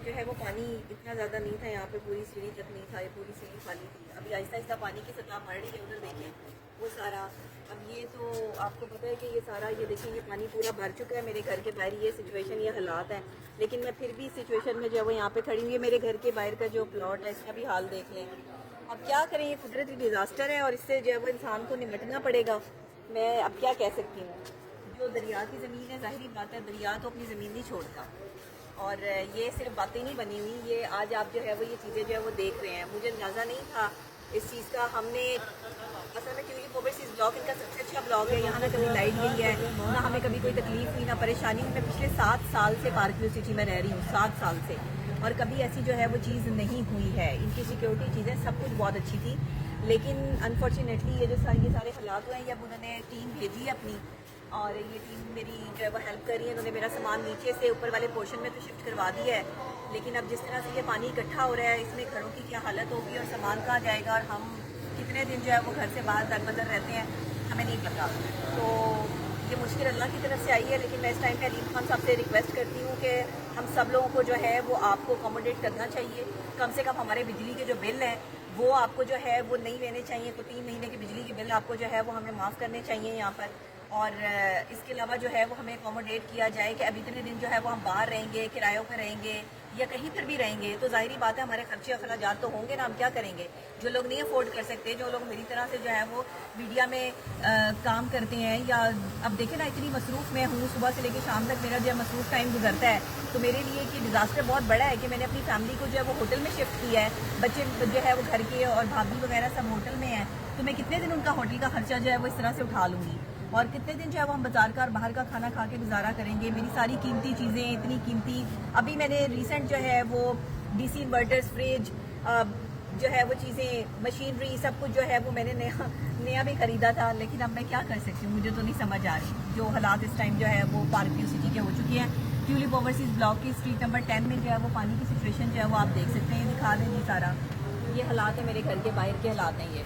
جو ہے وہ پانی اتنا زیادہ نہیں تھا یہاں پہ، پوری سیڑھی تک نہیں تھا، یہ پوری سیڑھی خالی تھی. ابھی آہستہ آہستہ پانی کی سطح بڑھ رہی ہے. ادھر دیکھیں وہ سارا، اب یہ تو آپ کو پتہ ہے کہ یہ سارا، یہ دیکھیں یہ پانی پورا بھر چکا ہے میرے گھر کے باہر. یہ سچویشن، یہ حالات ہیں، لیکن میں پھر بھی سچویشن میں جو ہے وہ یہاں پہ کھڑی ہوئی ہے. میرے گھر کے باہر کا جو پلاٹ ہے اس کا بھی حال دیکھ لیں. اب کیا کریں، یہ قدرتی ڈیزاسٹر ہے اور اس سے جو ہے وہ انسان کو نمٹنا پڑے گا. میں اب کیا کہہ سکتی ہوں. جو دریا کی زمین ہے، ظاہری بات ہے دریا تو اپنی زمین نہیں چھوڑتا، اور یہ صرف باتیں نہیں بنی ہوئی، یہ آج آپ جو ہے وہ یہ چیزیں جو ہے وہ دیکھ رہے ہیں. مجھے اندازہ نہیں تھا اس چیز کا. ہم نے اصل میں ٹیولپ اوورسیز بلاک ان کا سب سے اچھا بلاک ہے. یہاں نہ کبھی لائٹ گئی ہے، نہ ہمیں کبھی کوئی تکلیف ہوئی، نہ پریشانی ہوئی. میں پچھلے 7 سال سے پارک ویو سٹی میں رہ رہی ہوں، 7 سال سے، اور کبھی ایسی جو ہے وہ چیز نہیں ہوئی ہے. ان کی سیکیورٹی چیزیں سب کچھ بہت اچھی تھی، لیکن انفارچونیٹلی یہ سارے حالات ہوئے ہیں. اب انہوں نے ٹیم بھیجی ہے اپنی، اور یہ ٹیم میری جو ہے وہ ہیلپ کر رہی ہے. انہوں نے میرا سامان نیچے سے اوپر والے پورشن میں تو شفٹ کروا دیا ہے، لیکن اب جس طرح سے یہ پانی اکٹھا ہو رہا ہے، اس میں گھروں کی کیا حالت ہوگی اور سامان کہاں جائے گا، اور ہم کتنے دن جو ہے وہ گھر سے باہر در بدر رہتے ہیں ہمیں نہیں پتا. تو یہ مشکل اللہ کی طرف سے آئی ہے، لیکن میں اس ٹائم پہ علیم خان صاحب سے ریکویسٹ کرتی ہوں کہ ہم سب لوگوں کو جو ہے وہ آپ کو اکوموڈیٹ کرنا چاہیے. کم سے کم ہمارے بجلی کے جو بل ہیں وہ آپ کو جو ہے وہ نہیں لینے چاہیے. تو 3 مہینے کے بجلی کے بل آپ کو جو ہے وہ ہمیں معاف کرنے چاہیے یہاں پر. اور اس کے علاوہ جو ہے وہ ہمیں اکوموڈیٹ کیا جائے کہ اب اتنے دن جو ہے وہ ہم باہر رہیں گے، کرایوں پہ رہیں گے یا کہیں پر بھی رہیں گے، تو ظاہری بات ہے ہمارے خرچے اخراجات تو ہوں گے نا. ہم کیا کریں گے؟ جو لوگ نہیں افورڈ کر سکتے، جو لوگ میری طرح سے جو ہے وہ میڈیا میں کام کرتے ہیں، یا اب دیکھیں نا اتنی مصروف میں ہوں، صبح سے لے کے شام تک میرا جو ہے مصروف ٹائم گزرتا ہے. تو میرے لیے کہ ڈیزاسٹر بہت بڑا ہے کہ میں نے اپنی فیملی کو جو ہے وہ ہوٹل میں شفٹ کیا ہے. بچے جو ہے وہ گھر کے اور بھابھی وغیرہ سب ہوٹل میں ہیں، تو میں کتنے دن ان کا ہوٹل کا خرچہ جو ہے وہ اس طرح سے اٹھا لوں گی، اور کتنے دن جو ہے وہ ہم بازار کا اور باہر کا کھانا کھا کے گزارا کریں گے. میری ساری قیمتی چیزیں اتنی قیمتی، ابھی میں نے ریسنٹ جو ہے وہ ڈی سی انورٹرز، فریج، جو ہے وہ چیزیں، مشینری، سب کچھ جو ہے وہ میں نے نیا بھی خریدا تھا. لیکن اب میں کیا کر سکتی ہوں، مجھے تو نہیں سمجھ آ رہی. جو حالات اس ٹائم جو ہے وہ پارک ویو سٹی کے ہو چکی ہیں. ٹیولپ اوورسیز بلاک کی اسٹریٹ نمبر 10 میں جو ہے وہ پانی کی سچویشن جو ہے وہ آپ دیکھ سکتے ہیں. دکھا دیں جی سارا، یہ حالات ہیں میرے گھر کے باہر کے حالات ہیں یہ.